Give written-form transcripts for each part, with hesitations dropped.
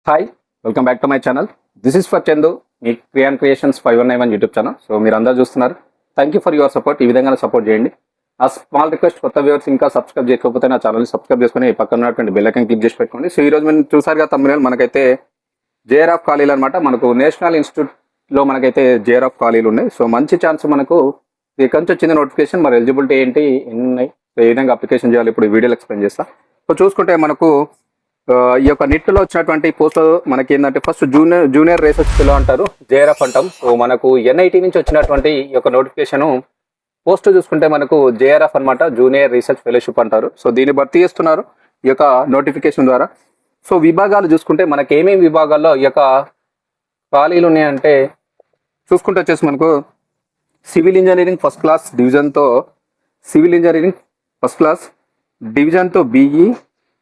Hi, welcome back to my channel. This is for Chandu, మీ క్రియాన్ creations 519 YouTube channel. So మీరు అందరూ చూస్తున్నారు. Thank you for your support. ఈ విధంగా సపోర్ట్ చేయండి. ఆ స్మాల్ రిక్వెస్ట్, కొత్త వ్యూవర్స్ ఇంకా సబ్స్క్రైబ్ చేయకపోతే నా ఛానల్ని సబ్స్క్రైబ్ చేసుకుని పక్కన ఉన్నటువంటి బెల్ ఐకాన్ క్లిక్ చేసి పెట్టుకోండి. సో ఈ రోజు మనం చూసారుగా తమ్ముళ్ళు, మనకైతే జేఆర్ఎఫ్ ఖాళీలు అనమాట. మనకు నేషనల్ ఇన్స్టిట్యూట్లో మనకైతే జేఆర్ఎఫ్ ఖాళీలు ఉన్నాయి. సో మంచి ఛాన్స్ మనకు ఇక్కడి నుంచి వచ్చింది నోటిఫికేషన్. మరి ఎలిజిబిలిటీ ఏంటి, ఎన్ని ఉన్నాయి, సో ఏ విధంగా అప్లికేషన్ చేయాలి ఇప్పుడు వీడియోలో ఎక్స్ప్లెయిన్ చేస్తా. సో చూసుకుంటే మనకు ఈ యొక్క నిట్లో వచ్చినటువంటి పోస్టులు మనకి ఏంటంటే ఫస్ట్ జూనియర్ రీసెర్చ్ ఫెలో అంటారు, జేఆర్ఎఫ్ అంటాం. సో మనకు ఎన్ఐటి నుంచి వచ్చినటువంటి ఈ యొక్క నోటిఫికేషన్ పోస్ట్ చూసుకుంటే మనకు జేఆర్ఎఫ్ అనమాట, జూనియర్ రీసెర్చ్ ఫెలోషిప్ అంటారు. సో దీన్ని భర్తీ చేస్తున్నారు ఈ యొక్క నోటిఫికేషన్ ద్వారా. సో విభాగాలు చూసుకుంటే మనకి ఏమేమి విభాగాల్లో ఈ యొక్క ఖాళీలు ఉన్నాయంటే చూసుకుంటే వచ్చేసి మనకు సివిల్ ఇంజనీరింగ్ ఫస్ట్ క్లాస్ డివిజన్తో సివిల్ ఇంజనీరింగ్ ఫస్ట్ క్లాస్ డివిజన్తో బీఈ,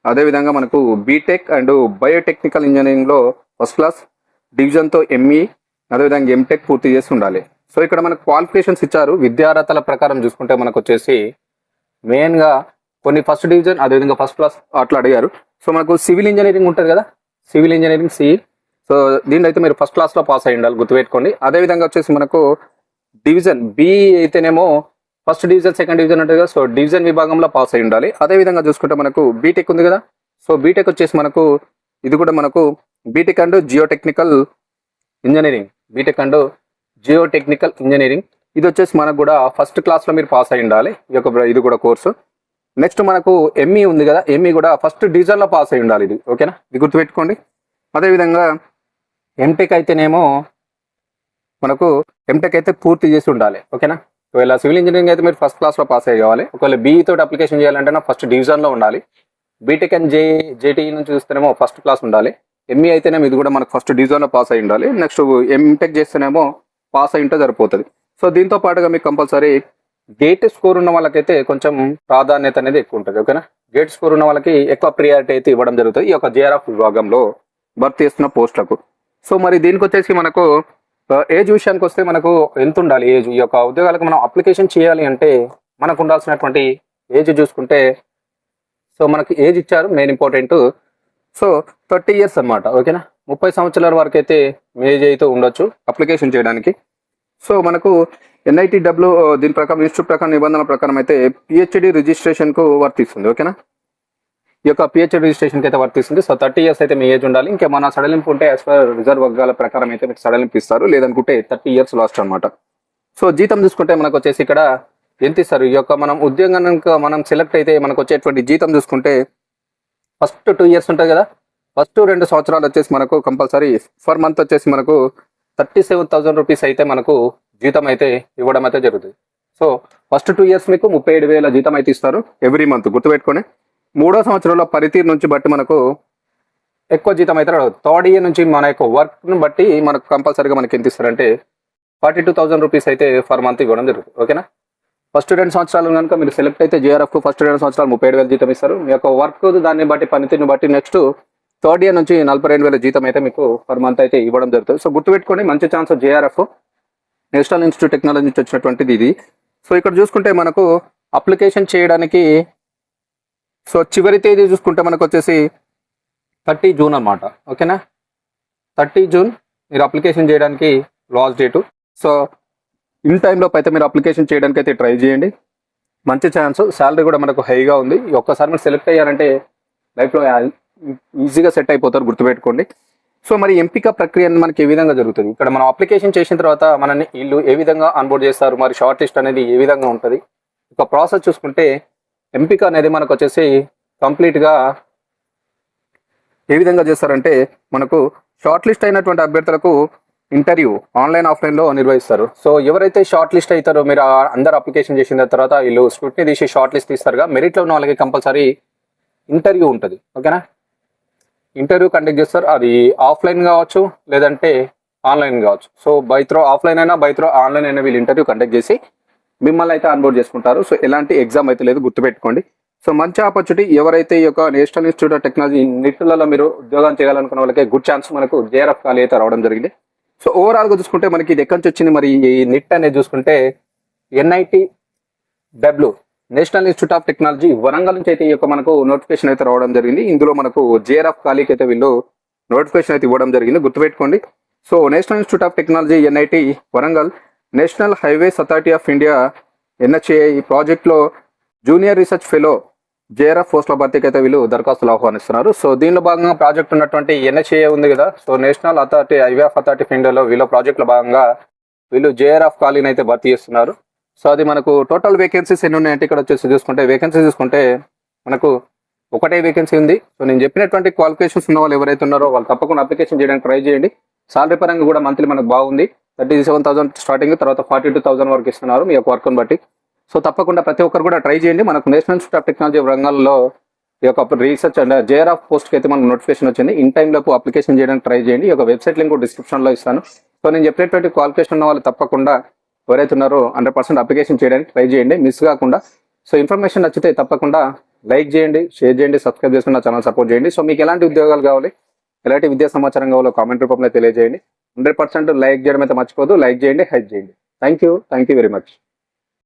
అదేవిధంగా మనకు బీటెక్ అండ్ బయోటెక్నికల్ ఇంజనీరింగ్లో ఫస్ట్ క్లాస్ డివిజన్తో ఎంఈ, అదేవిధంగా ఎంటెక్ పూర్తి చేసి ఉండాలి. సో ఇక్కడ మనకు క్వాలిఫికేషన్స్ ఇచ్చారు. విద్యార్హతల ప్రకారం చూసుకుంటే మనకు వచ్చేసి మెయిన్గా కొన్ని ఫస్ట్ డివిజన్, అదేవిధంగా ఫస్ట్ క్లాస్ అట్లా అడిగారు. సో మనకు సివిల్ ఇంజనీరింగ్ ఉంటుంది కదా, సివిల్ ఇంజనీరింగ్ సి. సో దీంట్లో అయితే మీరు ఫస్ట్ క్లాస్లో పాస్ అయ్యి ఉండాలి, గుర్తుపెట్టుకోండి. అదేవిధంగా వచ్చేసి మనకు డివిజన్ బి అయితేనేమో ఫస్ట్ డివిజన్, సెకండ్ డివిజన్ ఉంటుంది కదా, సో డివిజన్ విభాగంలో పాస్ అయి ఉండాలి. అదేవిధంగా చూసుకుంటే మనకు బీటెక్ ఉంది కదా, సో బీటెక్ వచ్చేసి మనకు ఇది కూడా మనకు B Tech and geotechnical engineering, B Tech and geotechnical engineering ఇది వచ్చేసి మనకు కూడా ఫస్ట్ క్లాస్లో మీరు పాస్ అయి ఉండాలి. ఇది కూడా కోర్సు. నెక్స్ట్ మనకు ఎంఈ ఉంది కదా, ఎంఈ కూడా ఫస్ట్ డివిజన్లో పాస్ అయి ఉండాలి. ఇది ఓకేనా, ఇది గుర్తుపెట్టుకోండి. అదేవిధంగా ఎంటెక్ అయితేనేమో మనకు ఎంటెక్ అయితే పూర్తి చేసి ఉండాలి, ఓకేనా. ఒకవేళ సివిల్ ఇంజనీరింగ్ అయితే మీరు ఫస్ట్ క్లాస్లో పాస్ అయ్యి కావాలి. ఒకవేళ బీఈ తోటి అప్లికేషన్ చేయాలంటే ఫస్ట్ డివిజన్లో ఉండాలి. బీటెక్ అండ్ జేటీఈ నుంచి చూస్తేనేమో ఫస్ట్ క్లాస్ ఉండాలి. ఎంఈ అయితేనేమో ఇది కూడా మనకు ఫస్ట్ డివిజన్లో పాస్ అయి ఉండాలి. నెక్స్ట్ ఎంటెక్ చేస్తేనేమో పాస్ అయి ఉంటే సరిపోతుంది. సో దీంతో పాటుగా మీకు కంపల్సరీ గేట్ స్కోర్ ఉన్న వాళ్ళకైతే కొంచెం ప్రాధాన్యత అనేది ఎక్కువ ఉంటుంది, ఓకేనా. గేట్ స్కోర్ ఉన్న వాళ్ళకి ఎక్కువ ప్రియారిటీ అయితే ఇవ్వడం జరుగుతుంది ఈ యొక్క జేఆర్ఎఫ్ విభాగంలో భర్తీ చేస్తున్న పోస్టులకు. సో మరి దీనికి వచ్చేసి మనకు ఏజ్ విషయానికి వస్తే మనకు ఎంత ఉండాలి ఏజ్, ఈ యొక్క ఉద్యోగాలకు మనం అప్లికేషన్ చేయాలి అంటే మనకు ఉండాల్సినటువంటి ఏజ్ చూసుకుంటే, సో మనకు ఏజ్ ఇచ్చారు మెయిన్ ఇంపార్టెంట్. సో 30 years అనమాట, ఓకేనా. 30 సంవత్సరాల వరకు అయితే ఏజ్ అయితే ఉండొచ్చు అప్లికేషన్ చేయడానికి. సో మనకు ఎన్ఐటిడబ్ల్యూ దీని ప్రకారం ఇన్స్టిట్యూట్ ప్రకారం నిబంధనల ప్రకారం అయితే పిహెచ్డి రిజిస్ట్రేషన్కు వర్తిస్తుంది, ఓకేనా. ఈ యొక్క పిహెచ్డి రిజిస్ట్రేషన్కి అయితే వర్తిస్తుంది. సో 30 years అయితే మీ ఏజ్ ఉండాలి. ఇంకేమన్నా సడలింపు ఉంటే యాజ్ పర్ రిజర్వ్ వర్గాల ప్రకారం అయితే మీకు సడలింపు ఇస్తారు, లేదనుకుంటే 30 years లాస్ట్ అనమాట. సో జీతం చూసుకుంటే మనకు వచ్చేసి ఇక్కడ ఎంత ఇస్తారు, ఈ యొక్క మనం ఉద్యోగానికి మనం సెలెక్ట్ అయితే మనకు వచ్చేటువంటి జీతం చూసుకుంటే ఫస్ట్ 2 years ఉంటుంది కదా, ఫస్ట్ 2 సంవత్సరాలు వచ్చేసి మనకు కంపల్సరీ ఫర్ మంత్ వచ్చేసి మనకు 37,000 రూపీస్ అయితే మనకు జీతం అయితే ఇవ్వడం అయితే జరుగుతుంది. సో ఫస్ట్ 2 years మీకు 37,000 జీతం అయితే ఇస్తారు ఎవ్రీ మంత్, గుర్తుపెట్టుకొని. 3వ సంవత్సరంలో పనితీరు నుంచి బట్టి మనకు ఎక్కువ జీతం అయితే రాదు. 3rd year నుంచి మన యొక్క వర్క్ను బట్టి మనకు కంపల్సరీగా మనకి ఎంత ఇస్తారంటే 42,000 రూపీస్ అయితే ఫర్ మంత్ ఇవ్వడం జరుగుతుంది, ఓకేనా. ఫస్ట్ 2 సంవత్సరాలు కనుక మీరు సెలెక్ట్ అయితే జేఆర్ఎఫ్కు ఫస్ట్ 2 సంవత్సరాలు 37,000 జీతం ఇస్తారు. మీ యొక్క వర్క్ దాన్ని బట్టి పనితీరుని బట్టి నెక్స్ట్ 3rd year నుంచి 42,000 జీతం అయితే మీకు పర్ మంత్ అయితే ఇవ్వడం జరుగుతుంది. సో గుర్తుపెట్టుకోండి, మంచి chance JRF national institute technology నుంచి వచ్చినటువంటిది ఇది. సో ఇక్కడ చూసుకుంటే మనకు అప్లికేషన్ చేయడానికి సో చివరి తేదీ చూసుకుంటే మనకు వచ్చేసి 30 June అనమాట, ఓకేనా. 30 June మీరు అప్లికేషన్ చేయడానికి లాస్ట్ డేటు. సో ఇన్ టైంలోపు అయితే మీరు అప్లికేషన్ చేయడానికి అయితే ట్రై చేయండి. మంచి ఛాన్స్, శాలరీ కూడా మనకు హైగా ఉంది. ఒక్కసారి మీరు సెలెక్ట్ అయ్యారంటే లైఫ్లో ఈజీగా సెట్ అయిపోతారు, గుర్తుపెట్టుకోండి. సో మరి ఎంపిక ప్రక్రియ మనకి ఏ విధంగా జరుగుతుంది, ఇక్కడ మనం అప్లికేషన్ చేసిన తర్వాత మనల్ని వీళ్ళు ఏ విధంగా ఆన్బోర్డ్ చేస్తారు, మరి షార్ట్ లిస్ట్ అనేది ఏ విధంగా ఉంటుంది, ఒక ప్రాసెస్ చూసుకుంటే ఎంపిక అనేది మనకు వచ్చేసి కంప్లీట్గా ఏ విధంగా చేస్తారంటే మనకు షార్ట్ లిస్ట్ అయినటువంటి అభ్యర్థులకు ఇంటర్వ్యూ ఆన్లైన్ ఆఫ్లైన్లో నిర్వహిస్తారు. సో ఎవరైతే షార్ట్ లిస్ట్ అవుతారో మీరు అందరు అప్లికేషన్ చేసిన తర్వాత వీళ్ళు స్క్రూటినీ తీసి షార్ట్ లిస్ట్ తీస్తారుగా, మెరిట్లో ఉన్న వాళ్ళకి కంపల్సరీ ఇంటర్వ్యూ ఉంటుంది, ఓకేనా. ఇంటర్వ్యూ కండక్ట్ చేస్తారు. అది ఆఫ్లైన్ కావచ్చు లేదంటే ఆన్లైన్ కావచ్చు. సో బై త్రో ఆఫ్లైన్ అయినా బై త్రో ఆన్లైన్ అయినా వీళ్ళు ఇంటర్వ్యూ కండక్ట్ చేసి మిమ్మల్ని అయితే ఆన్బోర్డ్ చేసుకుంటారు. సో ఎలాంటి ఎగ్జామ్ అయితే లేదు, గుర్తుపెట్టుకోండి. సో మంచి ఆపర్చునిటీ. ఎవరైతే ఈ యొక్క నేషనల్ ఇన్స్టిట్యూట్ ఆఫ్ టెక్నాలజీ నిట్లలో మీరు ఉద్యోగం చేయాలనుకున్న వాళ్ళకి గుడ్ ఛాన్స్ మనకు జేఆర్ఎఫ్ ఖాళీ అయితే రావడం జరిగింది. సో ఓవరాల్గా చూసుకుంటే మనకి ఇది ఎక్కడి నుంచి వచ్చింది, మరి ఈ నిట్ అనేది చూసుకుంటే NITW national institute of technology Warangal నుంచి అయితే ఈ యొక్క మనకు నోటిఫికేషన్ అయితే రావడం జరిగింది. ఇందులో మనకు జేఆర్ఎఫ్ ఖాళీకి అయితే వీళ్ళు నోటిఫికేషన్ అయితే ఇవ్వడం జరిగింది, గుర్తుపెట్టుకోండి. So national institute of technology NIT Warangal, national highways authority of India NHAI ఈ ప్రాజెక్ట్లో జూనియర్ రీసెర్చ్ ఫెలో JRF పోస్టుల భర్తీకి అయితే వీళ్ళు దరఖాస్తులు ఆహ్వానిస్తున్నారు. సో దీనిలో భాగంగా ప్రాజెక్ట్ ఉన్నటువంటి NHAI ఉంది కదా, so national authority highway of authority of ఇండియాలో వీళ్ళ ప్రాజెక్టులో భాగంగా వీళ్ళు JRF ఖాళీని అయితే భర్తీ చేస్తున్నారు. సో అది మనకు టోటల్ వేకెన్సీస్ ఎన్ని ఉన్నాయంటే ఇక్కడ వచ్చేసి చూసుకుంటే వేకెన్సీ చూసుకుంటే మనకు ఒకటే వేకెన్సీ ఉంది. సో నేను చెప్పినటువంటి క్వాలిఫికేషన్స్ ఉన్న వాళ్ళు ఎవరైతే ఉన్నారో వాళ్ళు తప్పకుండా అప్లికేషన్ చేయడానికి ట్రై చేయండి. సాలరీ పరంగా కూడా మంత్లీ మనకు బాగుంది, 37,000 స్టార్టింగ్, తర్వాత 42,000 వరకు ఇస్తున్నారు మీ యొక్క వర్క్ని బట్టి. సో తప్పకుండా ప్రతి ఒక్కరు కూడా ట్రై చేయండి. మనకు నేషనల్ ఇన్స్టిట్యూట్ ఆఫ్ టెక్నాలజీ రంగంలో ఈ యొక్క రీసెర్చ్ అండ్ JRF పోస్ట్కి అయితే మనకు నోటిఫికేషన్ వచ్చింది. ఇన్ టైంలోపు అప్లికేషన్ చేయడానికి ట్రై చేయండి. ఈ యొక్క వెబ్సైట్ లింక్ డిస్క్రిప్షన్లో ఇస్తాను. సో నేను చెప్పినటువంటి క్వాలిఫికేషన్ ఉన్న వాళ్ళు తప్పకుండా ఎవరైతే ఉన్నారో 100% అప్లికేషన్ చేయడానికి ట్రై చేయండి, మిస్ కాకుండా. సో ఇన్ఫర్మేషన్ నచ్చితే తప్పకుండా లైక్ చేయండి, షేర్ చేయండి, సబ్స్క్రైబ్ చేసుకుని నా ఛానల్ సపోర్ట్ చేయండి. సో మీకు ఎలాంటి ఉద్యోగాలు కావాలి, ఎలాంటి విద్యా సమాచారం కావాలో కామెంట్ రూపంలో తెలియజేయండి. 100% లైక్ చేయడం అయితే మర్చిపోదు. లైక్ చేయండి, హైప్ చేయండి. Thank you very much.